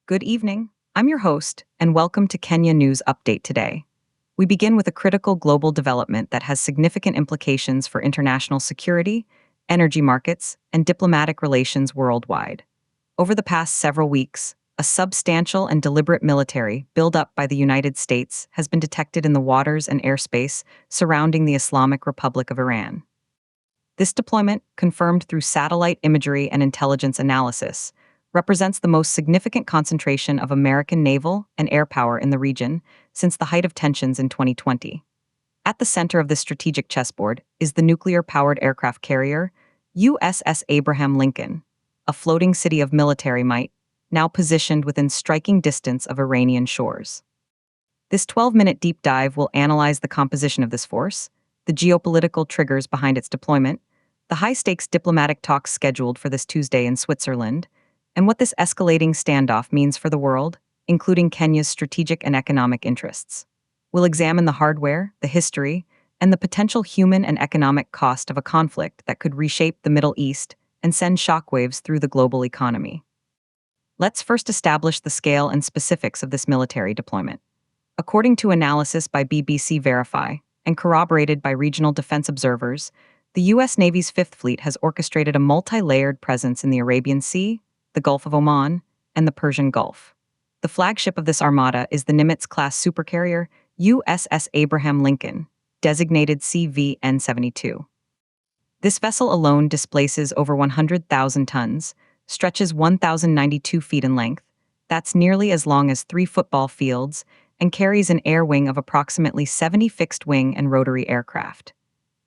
Good evening. I'm your host, and welcome to Kenya News Update today. We begin with a critical global development that has significant implications for international security, energy markets, and diplomatic relations worldwide. Over the past several weeks, a substantial and deliberate military buildup by the United States has been detected in the waters and airspace surrounding the Islamic Republic of Iran. This deployment, confirmed through satellite imagery and intelligence analysis, represents the most significant concentration of American naval and air power in the region since the height of tensions in 2020. At the center of this strategic chessboard is the nuclear-powered aircraft carrier USS Abraham Lincoln, a floating city of military might, now positioned within striking distance of Iranian shores. This 12-minute deep dive will analyze the composition of this force, the geopolitical triggers behind its deployment, the high-stakes diplomatic talks scheduled for this Tuesday in Switzerland, and what this escalating standoff means for the world, including Kenya's strategic and economic interests. We'll examine the hardware, the history, and the potential human and economic cost of a conflict that could reshape the Middle East and send shockwaves through the global economy. Let's first establish the scale and specifics of this military deployment. According to analysis by BBC Verify, and corroborated by regional defense observers, the U.S. Navy's Fifth Fleet has orchestrated a multi-layered presence in the Arabian Sea, the Gulf of Oman, and the Persian Gulf. The flagship of this armada is the Nimitz-class supercarrier USS Abraham Lincoln, designated CVN-72. This vessel alone displaces over 100,000 tons, stretches 1,092 feet in length, that's nearly as long as 3 football fields, and carries an air wing of approximately 70 fixed-wing and rotary aircraft.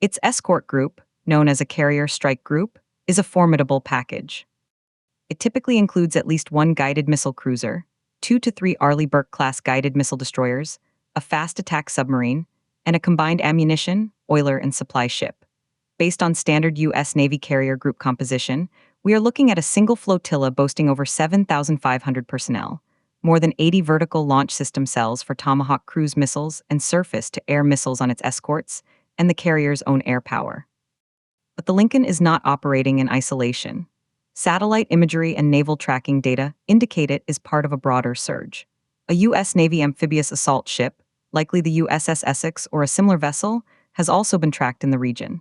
Its escort group, known as a carrier strike group, is a formidable package. It typically includes at least 1 guided missile cruiser, 2 to 3 Arleigh Burke-class guided missile destroyers, a fast attack submarine, and a combined ammunition, oiler, and supply ship. Based on standard U.S. Navy carrier group composition, we are looking at a single flotilla boasting over 7,500 personnel, more than 80 vertical launch system cells for Tomahawk cruise missiles and surface-to-air missiles on its escorts, and the carrier's own air power. But the Lincoln is not operating in isolation. Satellite imagery and naval tracking data indicate it is part of a broader surge. A U.S. Navy amphibious assault ship, likely the USS Essex or a similar vessel, has also been tracked in the region.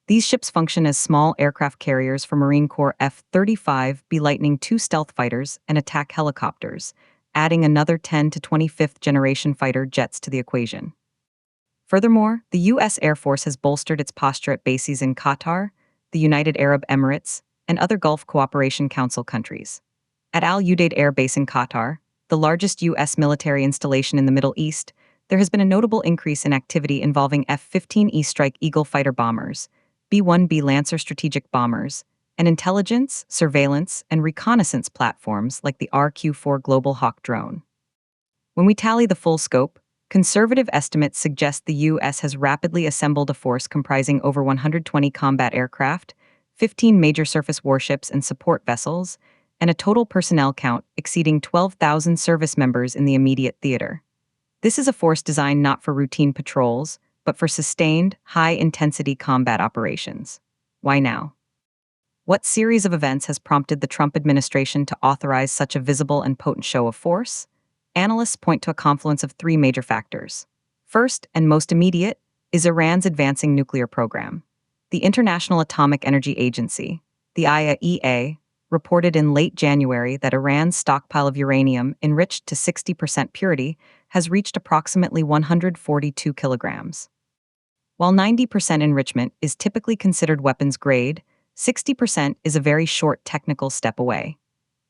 These ships function as small aircraft carriers for Marine Corps F-35B Lightning II stealth fighters and attack helicopters, adding another 10 to 25th generation fighter jets to the equation. Furthermore, the U.S. Air Force has bolstered its posture at bases in Qatar, the United Arab Emirates, and other Gulf Cooperation Council countries. At Al Udeid Air Base in Qatar, the largest U.S. military installation in the Middle East, there has been a notable increase in activity involving F-15E Strike Eagle fighter bombers, B-1B Lancer strategic bombers, and intelligence, surveillance, and reconnaissance platforms like the RQ-4 Global Hawk drone. When we tally the full scope, conservative estimates suggest the U.S. has rapidly assembled a force comprising over 120 combat aircraft, 15 major surface warships and support vessels, and a total personnel count exceeding 12,000 service members in the immediate theater. This is a force designed not for routine patrols, but for sustained, high-intensity combat operations. Why now? What series of events has prompted the Trump administration to authorize such a visible and potent show of force? Analysts point to a confluence of 3 major factors. First, and most immediate, is Iran's advancing nuclear program. The International Atomic Energy Agency, the IAEA, reported in late January that Iran's stockpile of uranium enriched to 60% purity has reached approximately 142 kilograms. While 90% enrichment is typically considered weapons grade, 60% is a very short technical step away.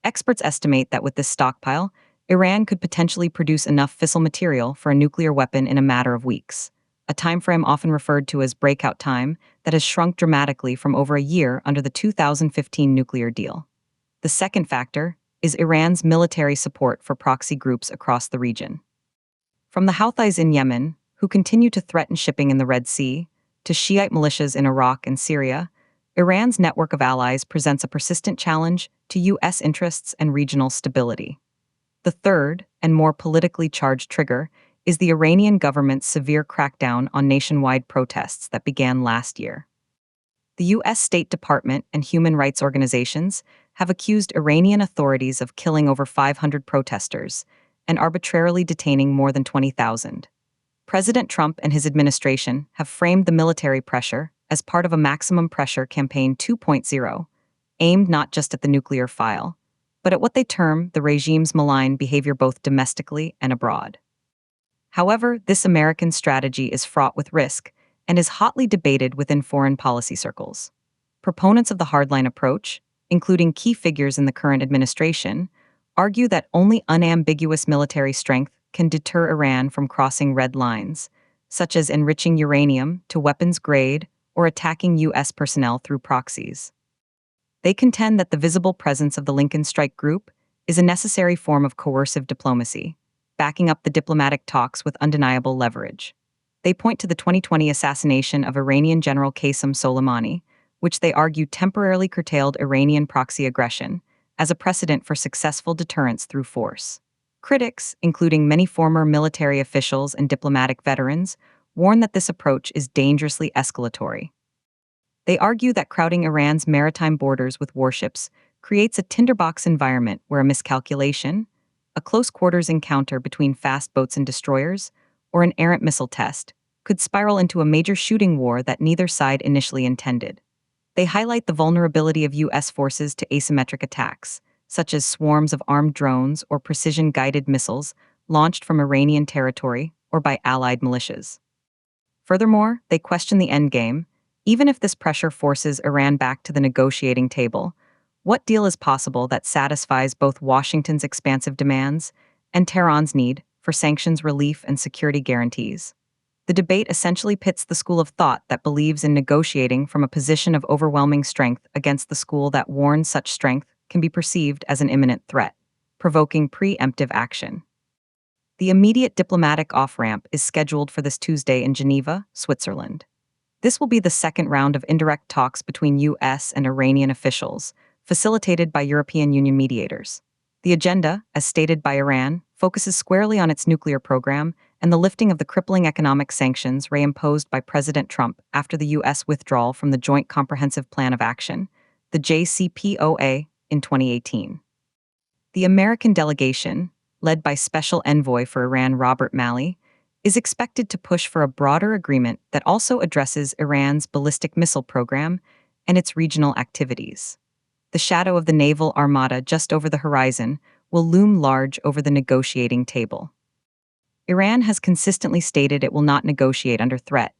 Experts estimate that with this stockpile, Iran could potentially produce enough fissile material for a nuclear weapon in a matter of weeks, a timeframe often referred to as breakout time that has shrunk dramatically from over a year under the 2015 nuclear deal. The second factor is Iran's military support for proxy groups across the region. From the Houthis in Yemen, who continue to threaten shipping in the Red Sea, to Shiite militias in Iraq and Syria, Iran's network of allies presents a persistent challenge to U.S. interests and regional stability. The third, and more politically charged trigger, is the Iranian government's severe crackdown on nationwide protests that began last year. The U.S. State Department and human rights organizations have accused Iranian authorities of killing over 500 protesters and arbitrarily detaining more than 20,000. President Trump and his administration have framed the military pressure as part of a maximum pressure campaign 2.0, aimed not just at the nuclear file, but at what they term the regime's malign behavior both domestically and abroad. However, this American strategy is fraught with risk and is hotly debated within foreign policy circles. Proponents of the hardline approach, including key figures in the current administration, argue that only unambiguous military strength can deter Iran from crossing red lines, such as enriching uranium to weapons grade or attacking U.S. personnel through proxies. They contend that the visible presence of the Lincoln Strike Group is a necessary form of coercive diplomacy, backing up the diplomatic talks with undeniable leverage. They point to the 2020 assassination of Iranian General Qasem Soleimani, which they argue temporarily curtailed Iranian proxy aggression, as a precedent for successful deterrence through force. Critics, including many former military officials and diplomatic veterans, warn that this approach is dangerously escalatory. They argue that crowding Iran's maritime borders with warships creates a tinderbox environment where a miscalculation, a close-quarters encounter between fast boats and destroyers, or an errant missile test could spiral into a major shooting war that neither side initially intended. They highlight the vulnerability of U.S. forces to asymmetric attacks, such as swarms of armed drones or precision-guided missiles launched from Iranian territory or by allied militias. Furthermore, they question the endgame. Even if this pressure forces Iran back to the negotiating table, what deal is possible that satisfies both Washington's expansive demands and Tehran's need for sanctions relief and security guarantees? The debate essentially pits the school of thought that believes in negotiating from a position of overwhelming strength against the school that warns such strength can be perceived as an imminent threat, provoking preemptive action. The immediate diplomatic off-ramp is scheduled for this Tuesday in Geneva, Switzerland. This will be the second round of indirect talks between U.S. and Iranian officials, facilitated by European Union mediators. The agenda, as stated by Iran, focuses squarely on its nuclear program and the lifting of the crippling economic sanctions reimposed by President Trump after the U.S. withdrawal from the Joint Comprehensive Plan of Action, the JCPOA, in 2018. The American delegation, led by Special Envoy for Iran Robert Malley, is expected to push for a broader agreement that also addresses Iran's ballistic missile program and its regional activities. The shadow of the naval armada just over the horizon will loom large over the negotiating table. Iran has consistently stated it will not negotiate under threat,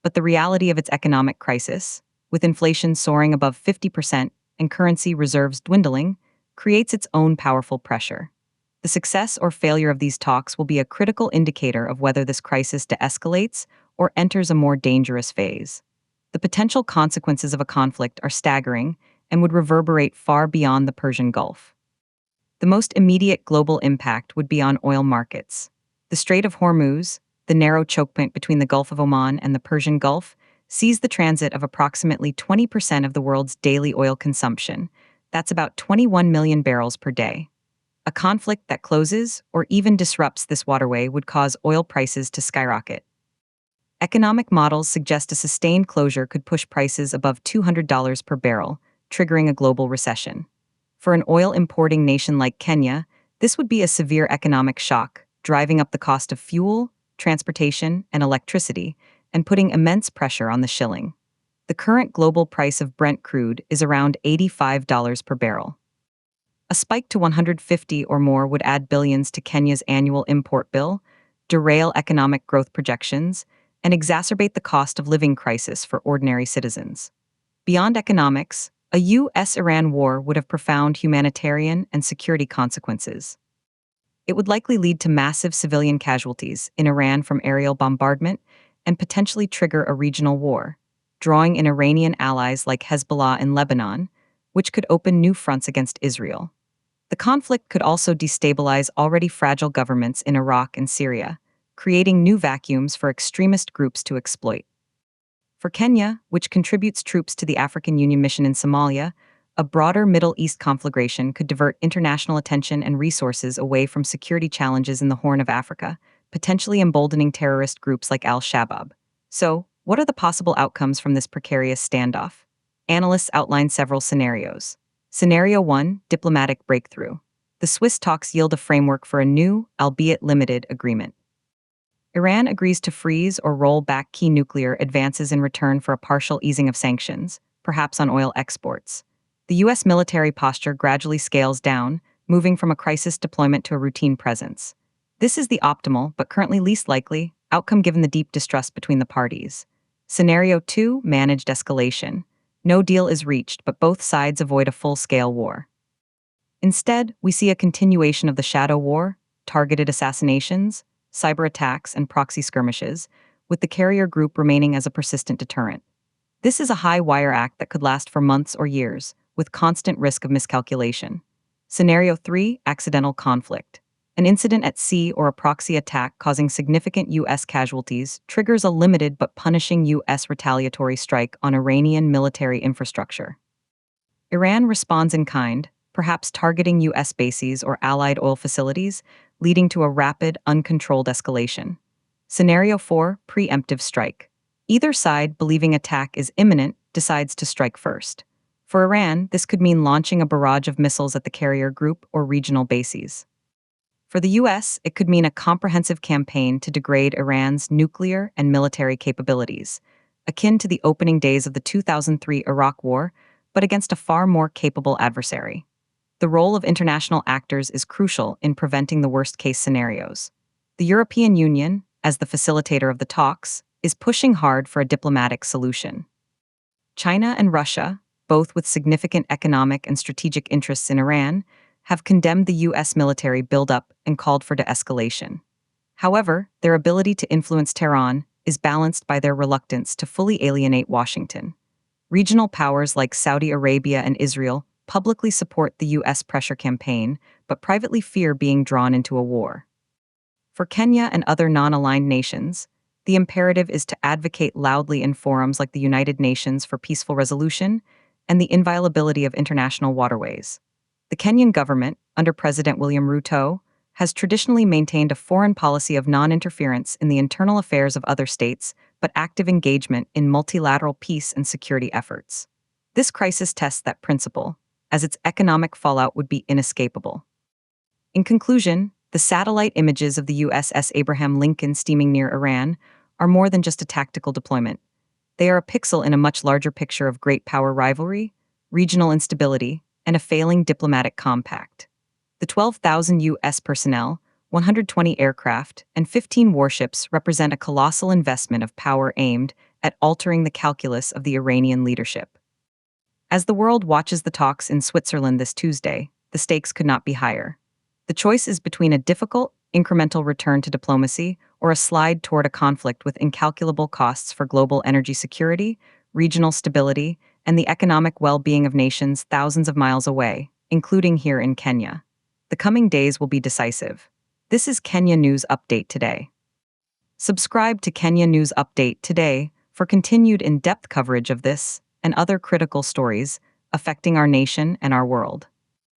but the reality of its economic crisis, with inflation soaring above 50% and currency reserves dwindling, creates its own powerful pressure. The success or failure of these talks will be a critical indicator of whether this crisis de-escalates or enters a more dangerous phase. The potential consequences of a conflict are staggering and would reverberate far beyond the Persian Gulf. The most immediate global impact would be on oil markets. The Strait of Hormuz, the narrow choke point between the Gulf of Oman and the Persian Gulf, sees the transit of approximately 20% of the world's daily oil consumption. That's about 21 million barrels per day. A conflict that closes or even disrupts this waterway would cause oil prices to skyrocket. Economic models suggest a sustained closure could push prices above $200 per barrel, triggering a global recession. For an oil-importing nation like Kenya, this would be a severe economic shock, driving up the cost of fuel, transportation, and electricity, and putting immense pressure on the shilling. The current global price of Brent crude is around $85 per barrel. A spike to 150 or more would add billions to Kenya's annual import bill, derail economic growth projections, and exacerbate the cost of living crisis for ordinary citizens. Beyond economics, a U.S.-Iran war would have profound humanitarian and security consequences. It would likely lead to massive civilian casualties in Iran from aerial bombardment and potentially trigger a regional war, drawing in Iranian allies like Hezbollah in Lebanon, which could open new fronts against Israel. The conflict could also destabilize already fragile governments in Iraq and Syria, creating new vacuums for extremist groups to exploit. For Kenya, which contributes troops to the African Union mission in Somalia, a broader Middle East conflagration could divert international attention and resources away from security challenges in the Horn of Africa, potentially emboldening terrorist groups like al-Shabaab. So, what are the possible outcomes from this precarious standoff? Analysts outline several scenarios. Scenario 1, Diplomatic Breakthrough. The Swiss talks yield a framework for a new, albeit limited, agreement. Iran agrees to freeze or roll back key nuclear advances in return for a partial easing of sanctions, perhaps on oil exports. The U.S. military posture gradually scales down, moving from a crisis deployment to a routine presence. This is the optimal, but currently least likely, outcome given the deep distrust between the parties. Scenario 2, Managed Escalation. No deal is reached, but both sides avoid a full-scale war. Instead, we see a continuation of the shadow war, targeted assassinations, cyber attacks, and proxy skirmishes, with the carrier group remaining as a persistent deterrent. This is a high-wire act that could last for months or years, with constant risk of miscalculation. Scenario 3, Accidental Conflict. An incident at sea or a proxy attack causing significant U.S. casualties triggers a limited but punishing U.S. retaliatory strike on Iranian military infrastructure. Iran responds in kind, perhaps targeting U.S. bases or allied oil facilities, leading to a rapid, uncontrolled escalation. Scenario 4, Preemptive Strike. Either side, believing attack is imminent, decides to strike first. For Iran, this could mean launching a barrage of missiles at the carrier group or regional bases. For the U.S., it could mean a comprehensive campaign to degrade Iran's nuclear and military capabilities, akin to the opening days of the 2003 Iraq War, but against a far more capable adversary. The role of international actors is crucial in preventing the worst-case scenarios. The European Union, as the facilitator of the talks, is pushing hard for a diplomatic solution. China and Russia, both with significant economic and strategic interests in Iran, have condemned the U.S. military buildup and called for de-escalation. However, their ability to influence Tehran is balanced by their reluctance to fully alienate Washington. Regional powers like Saudi Arabia and Israel publicly support the U.S. pressure campaign, but privately fear being drawn into a war. For Kenya and other non-aligned nations, the imperative is to advocate loudly in forums like the United Nations for peaceful resolution and the inviolability of international waterways. The Kenyan government, under President William Ruto, has traditionally maintained a foreign policy of non-interference in the internal affairs of other states, but active engagement in multilateral peace and security efforts. This crisis tests that principle, as its economic fallout would be inescapable. In conclusion, the satellite images of the USS Abraham Lincoln steaming near Iran are more than just a tactical deployment. They are a pixel in a much larger picture of great power rivalry, regional instability, and a failing diplomatic compact. The 12,000 U.S. personnel, 120 aircraft, and 15 warships represent a colossal investment of power aimed at altering the calculus of the Iranian leadership. As the world watches the talks in Switzerland this Tuesday, the stakes could not be higher. The choice is between a difficult, incremental return to diplomacy or a slide toward a conflict with incalculable costs for global energy security, regional stability, and the economic well-being of nations thousands of miles away, including here in Kenya. The coming days will be decisive. This is Kenya News Update Today. Subscribe to Kenya News Update Today for continued in-depth coverage of this and other critical stories affecting our nation and our world.